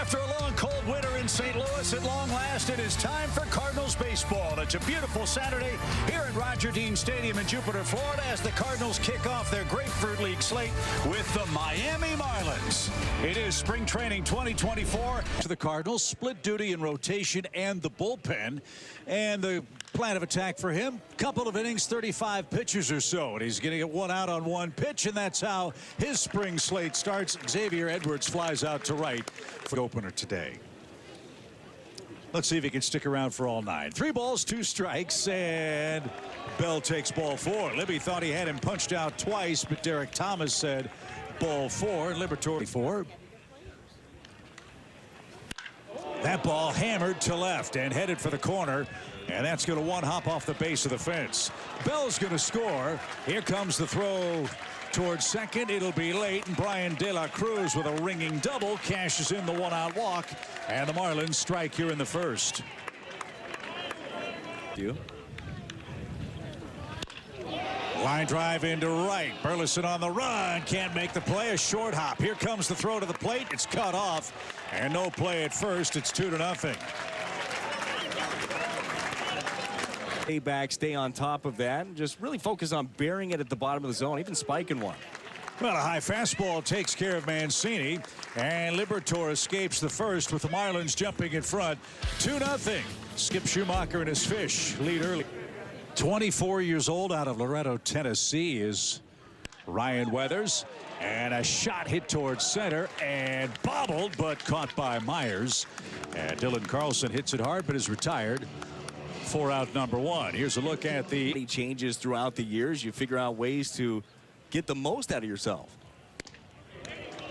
After a long, cold winter in St. Louis, at long last, it is time for Cardinals baseball. It's a beautiful Saturday here at Roger Dean Stadium in Jupiter, Florida, as the Cardinals kick off their Grapefruit League slate with the Miami Marlins. It is spring training 2024. To the Cardinals, split duty in rotation and the bullpen. And the plan of attack for him, couple of innings, 35 pitches or so, and he's going to get one out on one pitch, and that's how his spring slate starts. Xavier Edwards flies out to right for the opener today. Let's see if he can stick around for all 9. 3 balls, 2 strikes, and Bell takes ball 4. Libby thought he had him punched out twice, but Derek Thomas said ball 4. Liberatore 4. That ball hammered to left and headed for the corner, and that's going to one hop off the base of the fence. Bell's going to score. Here comes the throw towards second. It'll be late, and Brian De La Cruz with a ringing double cashes in the one-out walk, and the Marlins strike here in the first. Line drive into right. Burleson on the run. Can't make the play. A short hop. Here comes the throw to the plate. It's cut off. And no play at first. It's 2-0. Stay back, stay on top of that, and just really focus on burying it at the bottom of the zone, even spiking one. Well, a high fastball takes care of Mancini, and Liberatore escapes the first with the Marlins jumping in front. 2-0. Skip Schumacher and his Fish lead early. 24 years old, out of Loretto, Tennessee, is Ryan Weathers. And a shot hit towards center and bobbled, but caught by Myers. And Dylan Carlson hits it hard, but is retired. 4-out number 1. Here's a look at the changes throughout the years. You figure out ways to get the most out of yourself.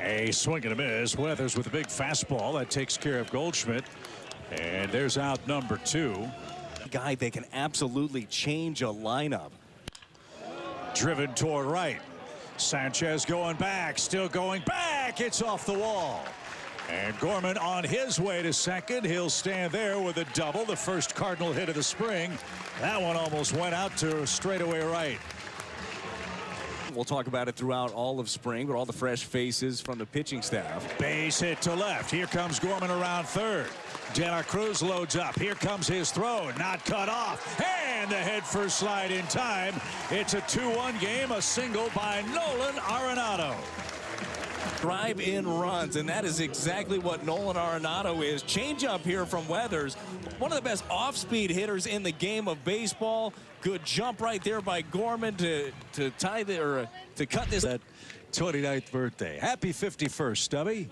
A swing and a miss. Weathers with a big fastball that takes care of Goldschmidt. And there's out number 2. Guy that can absolutely change a lineup. Driven toward right. Sanchez going back, still going back. It's off the wall. And Gorman on his way to second. He'll stand there with a double, the first Cardinal hit of the spring. That one almost went out to straightaway right. We'll talk about it throughout all of spring, but all the fresh faces from the pitching staff. Base hit to left. Here comes Gorman around third. De La Cruz loads up. Here comes his throw. Not cut off. And the head first slide in time. It's a 2-1 game. A single by Nolan Arenado. Drive in runs, and that is exactly what Nolan Arenado is. Change up here from Weathers. One of the best off-speed hitters in the game of baseball. Good jump right there by Gorman to tie the or to cut this. That 29th birthday. Happy 51st, Stubby.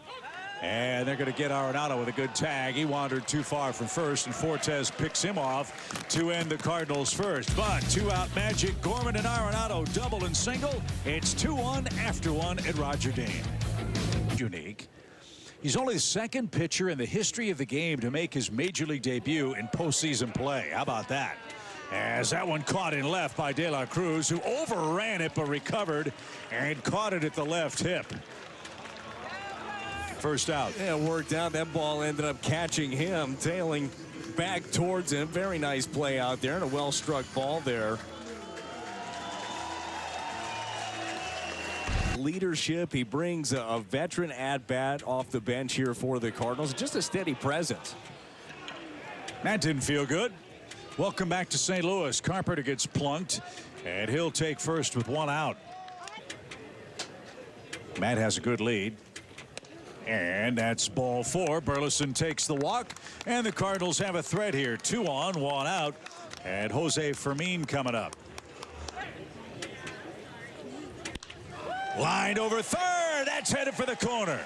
And they're going to get Arenado with a good tag. He wandered too far from first, and Fortes picks him off to end the Cardinals first. But 2-out magic. Gorman and Arenado double and single. It's 2-1 after 1 at Roger Dean. Unique. He's only the second pitcher in the history of the game to make his major league debut in postseason play. How about that? As that one caught in left by De La Cruz, who overran it but recovered and caught it at the left hip. First out. Yeah, worked out. That ball ended up catching him, tailing back towards him. Very nice play out there, and a well-struck ball there. Leadership. He brings a veteran at-bat off the bench here for the Cardinals. Just a steady presence. That didn't feel good. Welcome back to St. Louis. Carpenter gets plunked, and he'll take first with 1 out. Matt has a good lead. And that's ball 4. Burleson takes the walk, and the Cardinals have a threat here. 2 on, 1 out, and Jose Fermin coming up. Lined over third. That's headed for the corner.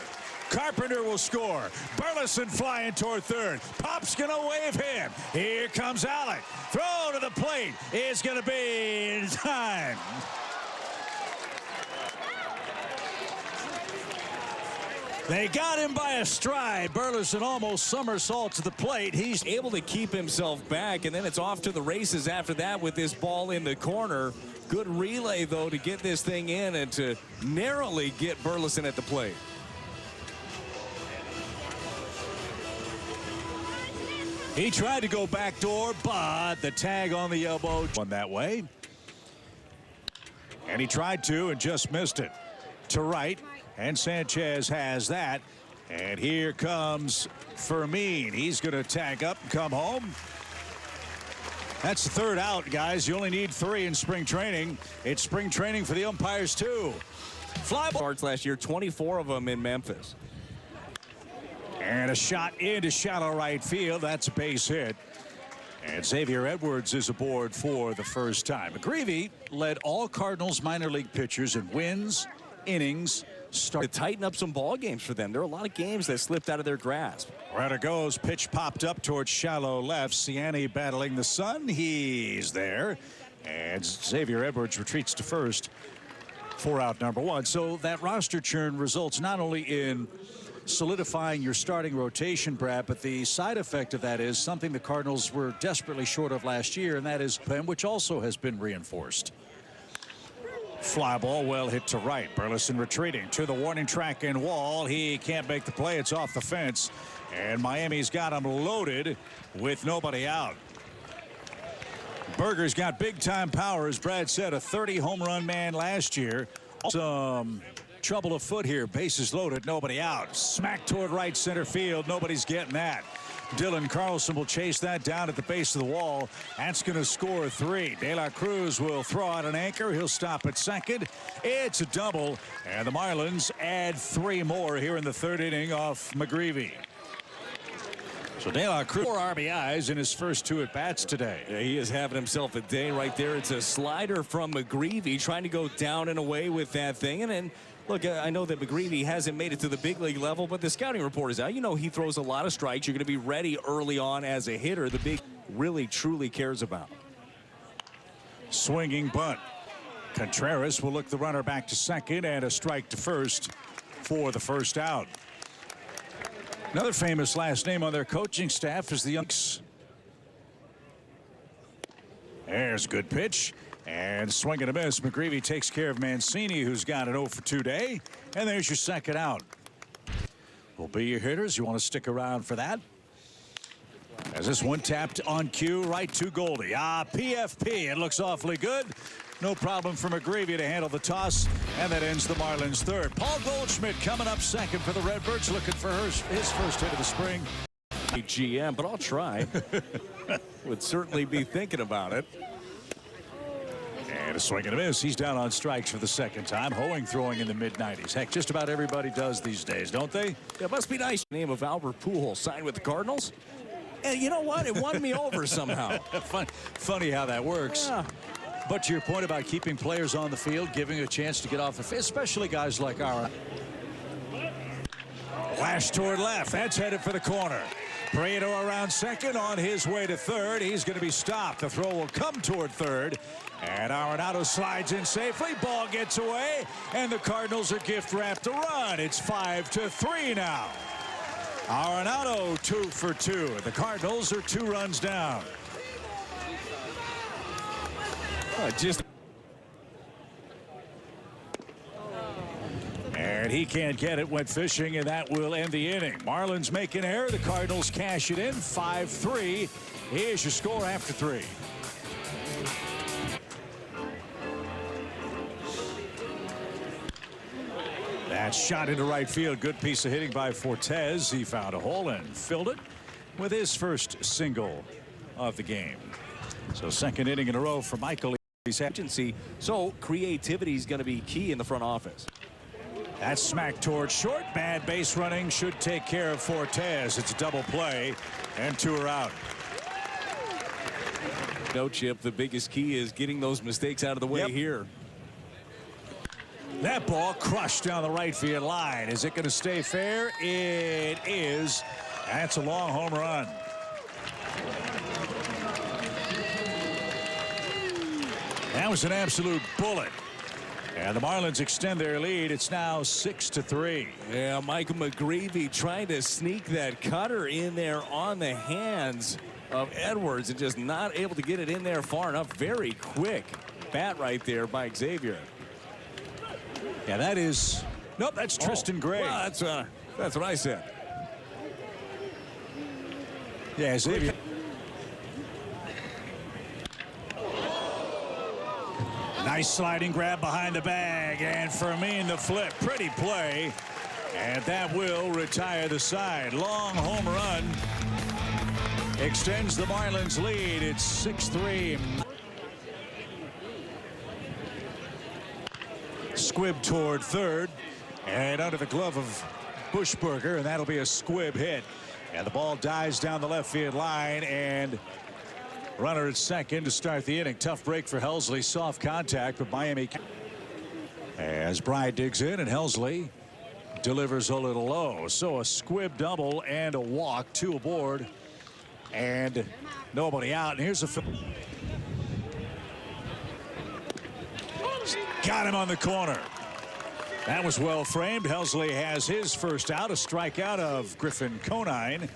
Carpenter will score. Burleson flying toward third. Pop's going to wave him. Here comes Alec. Throw to the plate is going to be in time. They got him by a stride. Burleson almost somersaults to the plate. He's able to keep himself back, and then it's off to the races after that with this ball in the corner. Good relay, though, to get this thing in and to narrowly get Burleson at the plate. He tried to go backdoor, but the tag on the elbow went that way. And he tried to and just missed it. To right. And Sanchez has that. And here comes Fermin. He's going to tag up and come home. That's the third out, guys. You only need 3 in spring training. It's spring training for the umpires, too. Fly ball. Starts last year, 24 of them in Memphis. And a shot into shallow right field. That's a base hit. And Xavier Edwards is aboard for the first time. McGreevy led all Cardinals minor league pitchers in wins, innings, to tighten up some ball games for them. There are a lot of games that slipped out of their grasp. Runner goes. Pitch popped up towards shallow left. Ciani battling the sun. He's there. And Xavier Edwards retreats to first for out number 1. So that roster churn results not only in solidifying your starting rotation, Brad, but the side effect of that is something the Cardinals were desperately short of last year, and that is pen, which also has been reinforced. Fly ball well hit to right. Burleson retreating to the warning track and wall. He can't make the play. It's off the fence. And Miami's got him loaded with nobody out. Berger's got big time power, as Brad said, a 30 home run man last year. Some trouble afoot here. Bases loaded, nobody out. Smack toward right center field. Nobody's getting that. Dylan Carlson will chase that down at the base of the wall. That's going to score 3. De La Cruz will throw out an anchor. He'll stop at second. It's a double. And the Marlins add 3 more here in the 3rd inning off McGreevy. So De La Cruz 4 RBIs in his first 2 at-bats today. Yeah, he is having himself a day right there. It's a slider from McGreevy trying to go down and away with that thing. And then, look, I know that McGreevy hasn't made it to the big league level, but the scouting report is out. You know he throws a lot of strikes. You're going to be ready early on as a hitter. The big really, truly cares about. Swinging bunt. Contreras will look the runner back to second, and a strike to first for the first out. Another famous last name on their coaching staff is the Youngs. There's a good pitch. And swing and a miss. McGreevy takes care of Mancini, who's got an 0 for 2 day. And there's your second out. Will be your hitters. You want to stick around for that. As this one tapped on cue right to Goldie. PFP. It looks awfully good. No problem for McGreevy to handle the toss. And that ends the Marlins' 3rd. Paul Goldschmidt coming up second for the Redbirds, looking for his first hit of the spring. GM, but I'll try. Would certainly be thinking about it. And a swing and a miss. He's down on strikes for the 2nd time. Hoeing throwing in the mid-90s. Heck, just about everybody does these days, don't they? It must be nice. Name of Albert Pujols signed with the Cardinals. And you know what? It won me over somehow. Funny how that works. Yeah. But to your point about keeping players on the field, giving a chance to get off the field, especially guys like our. Flash toward left. That's headed for the corner. Prieto around second, on his way to third. He's going to be stopped. The throw will come toward third. And Arenado slides in safely. Ball gets away. And the Cardinals are gift-wrapped a run. It's 5-3 now. Arenado 2 for 2. The Cardinals are 2 runs down. And he can't get it. Went fishing, and that will end the inning. Marlins make an error. The Cardinals cash it in. 5-3. Here's your score after 3. That shot into right field. Good piece of hitting by Fortes. He found a hole and filled it with his first single of the game. So 2nd inning in a row for Michael. Agency, so creativity is going to be key in the front office. That's smacked towards short. Bad base running should take care of Fortes. It's a double play, and 2 are out. No, Chip, the biggest key is getting those mistakes out of the way here. That ball crushed down the right field line. Is it going to stay fair? It is. That's a long home run. That was an absolute bullet. And the Marlins extend their lead. It's now 6-3. Yeah, Michael McGreevy trying to sneak that cutter in there on the hands of Edwards and just not able to get it in there far enough. Very quick bat right there by Xavier. Yeah, that is. Nope, that's Tristan Gray. Well, that's what I said. Yeah, Xavier. Nice sliding grab behind the bag, and Fermin the flip. Pretty play. And that will retire the side. Long home run. Extends the Marlins lead. It's 6-3. Squibb toward third. And under the glove of Buschberger. And that'll be a Squibb hit. And the ball dies down the left field line. And runner at second to start the inning. Tough break for Helsley. Soft contact, but Miami. As Bry digs in and Helsley delivers a little low. So a Squibb double and a walk. 2 aboard. And nobody out. And here's a. Got him on the corner. That was well framed. Helsley has his first out. A strikeout of Griffin Conine.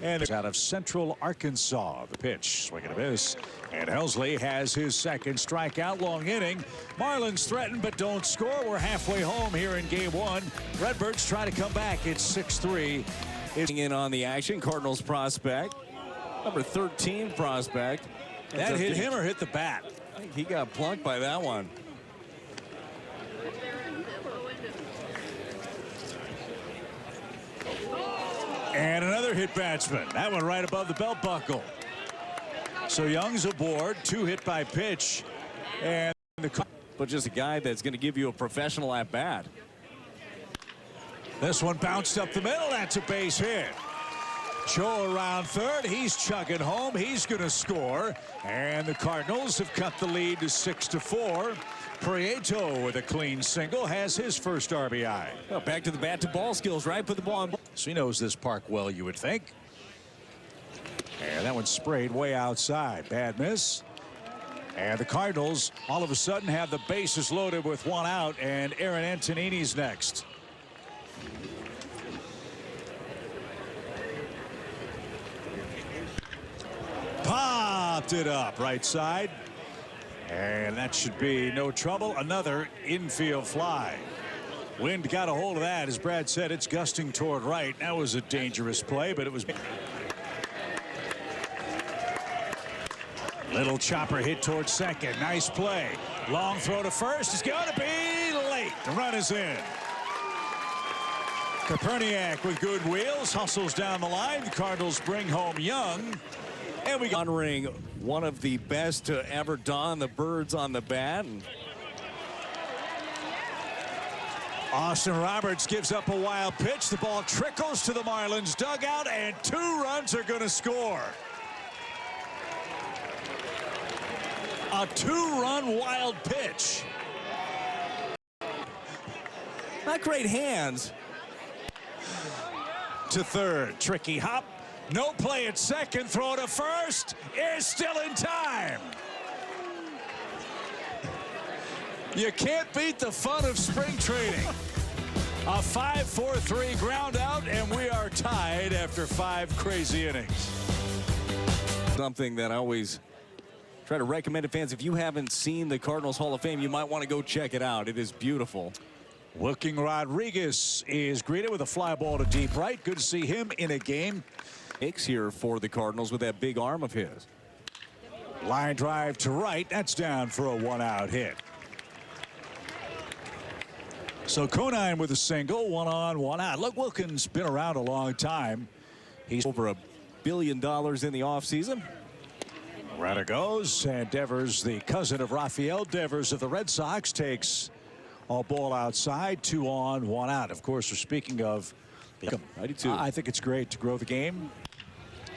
And it's out of Central Arkansas. The pitch, swing and a miss. And Helsley has his second strikeout. Long inning. Marlins threaten but don't score. We're halfway home here in game 1. Redbirds try to come back. It's 6-3. It's in on the action. Cardinals prospect. Number 13 prospect. That hit him or hit the bat? I think he got plunked by that one. And another hit batsman. That one right above the belt buckle. So Young's aboard. 2 hit by pitch. And but just a guy that's going to give you a professional at bat. This one bounced up the middle. That's a base hit. Joe around third. He's chugging home. He's going to score. And the Cardinals have cut the lead to 6-4. Prieto with a clean single has his first RBI. Well, back to the bat to ball skills, right? Put the ball on. So he knows this park well, you would think. And that one sprayed way outside. Bad miss. And the Cardinals all of a sudden have the bases loaded with 1 out, and Aaron Antonini's next. Popped it up right side. And that should be no trouble. Another infield fly. Wind got a hold of that. As Brad said, it's gusting toward right. That was a dangerous play, but it was. Little chopper hit towards second. Nice play. Long throw to first. It's going to be late. The run is in. Koperniak with good wheels. Hustles down the line. The Cardinals bring home Young. And we honoring one of the best to ever don the birds on the bat. And Austin Roberts gives up a wild pitch. The ball trickles to the Marlins dugout, and 2 runs are going to score. A 2-run wild pitch. Not great hands. To third. Tricky hop. No play at second. Throw to first. Is still in time. You can't beat the fun of spring training. A 5-4-3 ground out, and we are tied after 5 crazy innings. Something that I always try to recommend to fans. If you haven't seen the Cardinals Hall of Fame, you might want to go check it out. It is beautiful. Wilking Rodriguez is greeted with a fly ball to deep right. Good to see him in a game. Here for the Cardinals with that big arm of his. Line drive to right. That's down for a 1-out hit. So Conine with a single. 1 on, 1 out. Look, Wilkins been around a long time. He's over $1 billion in the offseason. Runner goes, and Devers, the cousin of Rafael Devers of the Red Sox, takes all ball outside. 2 on, 1 out. Of course, we're speaking of. I do too. I think it's great to grow the game.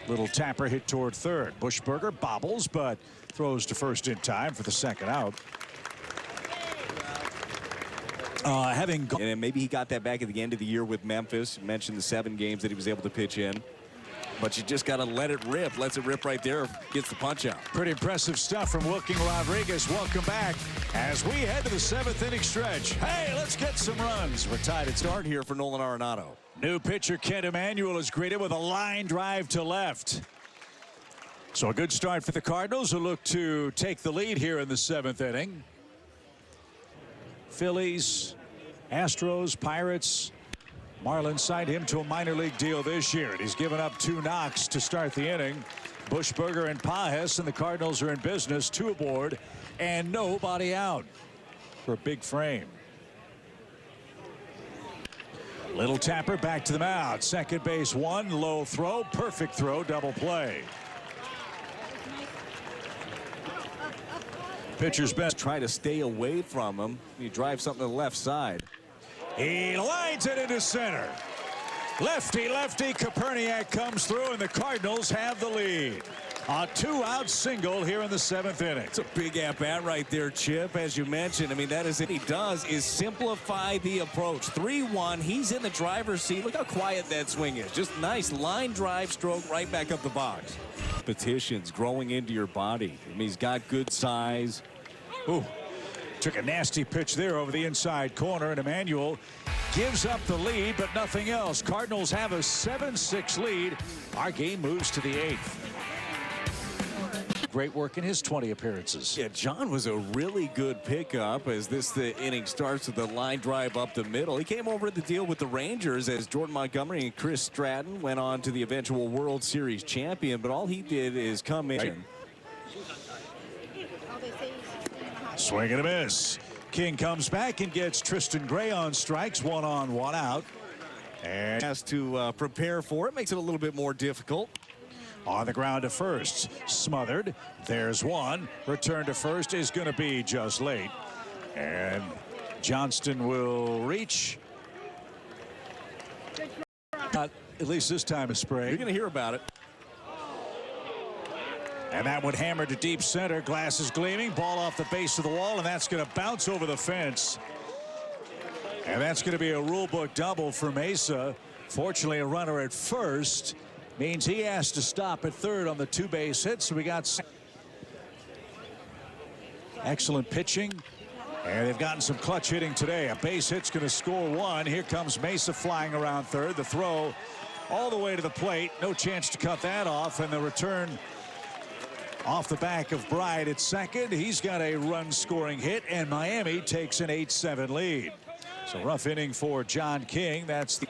Little tapper hit toward third. Buschberger bobbles, but throws to first in time for the second out. And maybe he got that back at the end of the year with Memphis. You mentioned the 7 games that he was able to pitch in. But you just got to let it rip. Lets it rip right there. Gets the punch out. Pretty impressive stuff from Wilking Rodriguez. Welcome back as we head to the 7th inning stretch. Hey, let's get some runs. We're tied at start here for Nolan Arenado. New pitcher Kent Emanuel is greeted with a line drive to left. So a good start for the Cardinals, who look to take the lead here in the 7th inning. Phillies, Astros, Pirates. Marlins signed him to a minor league deal this year, and he's given up 2 knocks to start the inning. Buschberger and Pajes, and the Cardinals are in business. 2 aboard and nobody out for a big frame. Little tapper back to the mound. Second base one. Low throw. Perfect throw. Double play. Pitcher's best. Try to stay away from him. You drive something to the left side. He lines it into center. Lefty, lefty. Koperniak comes through, and the Cardinals have the lead. A two-out single here in the 7th inning. It's a big at-bat right there, Chip. As you mentioned, I mean, that is what he does, is simplify the approach. 3-1. He's in the driver's seat. Look how quiet that swing is. Just nice line drive stroke right back up the box. Petitions growing into your body. I mean, he's got good size. Ooh, took a nasty pitch there over the inside corner, and Emmanuel gives up the lead, but nothing else. Cardinals have a 7-6 lead. Our game moves to the 8th. Great work in his 20 appearances. Yeah, John was a really good pickup as the inning starts with the line drive up the middle. He came over to the deal with the Rangers as Jordan Montgomery and Chris Stratton went on to the eventual World Series champion, but all he did is come in. Right. Swing and a miss. King comes back and gets Tristan Gray on strikes. 1 on, 1 out. And has to prepare for it. Makes it a little bit more difficult. On the ground to first. Smothered. There's one. Return to first is going to be just late. And Johnston will reach. Not at least this time of spray. You're going to hear about it. And that one hammered to deep center. Glasses gleaming. Ball off the base of the wall, and that's going to bounce over the fence. And that's going to be a rule book double for Mesa. Fortunately, a runner at first means he has to stop at third on the 2-base hit. So we got excellent pitching, and they've gotten some clutch hitting today. A base hit's going to score 1. Here comes Mesa flying around third. The throw all the way to the plate. No chance to cut that off, and the return off the back of Bride at second. He's got a run-scoring hit, and Miami takes an 8-7 lead. So rough inning for John King. That's the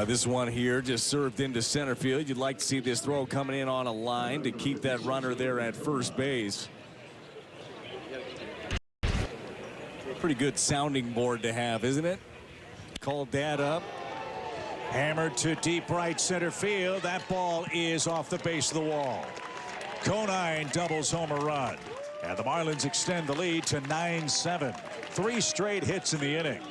this one here just served into center field. You'd like to see this throw coming in on a line to keep that runner there at first base. Pretty good sounding board to have, isn't it? Called that up. Hammered to deep right center field. That ball is off the base of the wall. Conine doubles home a run. And the Marlins extend the lead to 9-7. 3 straight hits in the inning.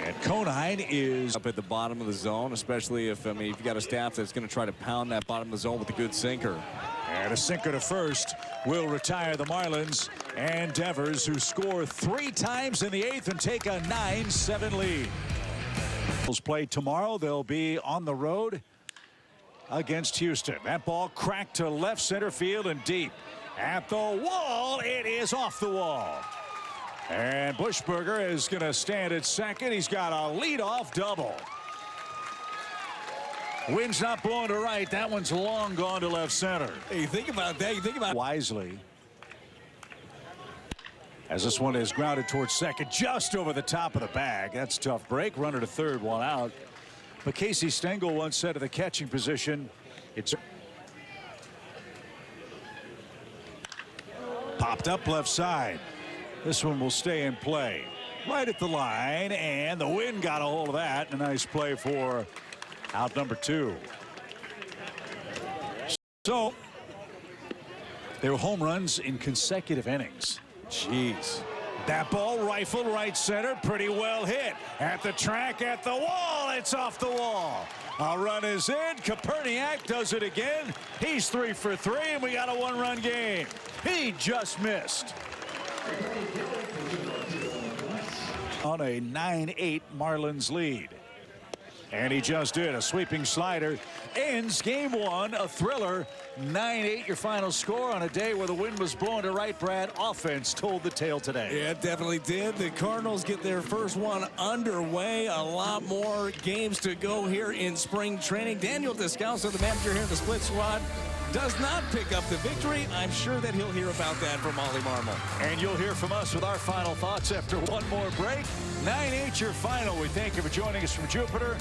And Conine is up at the bottom of the zone, especially if, I mean, if you got a staff that's going to try to pound that bottom of the zone with a good sinker. And a sinker to first will retire the Marlins and Devers, who score 3 times in the 8th and take a 9-7 lead. Play tomorrow. They'll be on the road against Houston. That ball cracked to left center field and deep at the wall. It is off the wall. And Buschberger is going to stand at second. He's got a leadoff double. Wind's not blowing to right. That one's long gone to left center. Hey, you think about that. You think about wisely. As this one is grounded towards second, just over the top of the bag. That's a tough break. Runner to third, 1 out. But Casey Stengel once said of the catching position, it's popped up left side. This one will stay in play right at the line, and the wind got a hold of that. A nice play for out number 2. So they were home runs in consecutive innings. jeez. That ball rifled right center, pretty well hit. At the track, at the wall, it's off the wall. A run is in. Koperniak does it again. He's 3 for 3, and we got a 1-run game. He just missed. On a 9-8 Marlins lead. And he just did. A sweeping slider ends game 1. A thriller. 9-8 your final score on a day where the wind was blowing to right. Brad, offense told the tale today. Yeah, it definitely did. The Cardinals get their first one underway. A lot more games to go here in spring training. Daniel Descalso, the manager here in the split squad, does not pick up the victory. I'm sure that he'll hear about that from Ollie Marmol. And you'll hear from us with our final thoughts after one more break. 9-8 your final. We thank you for joining us from Jupiter.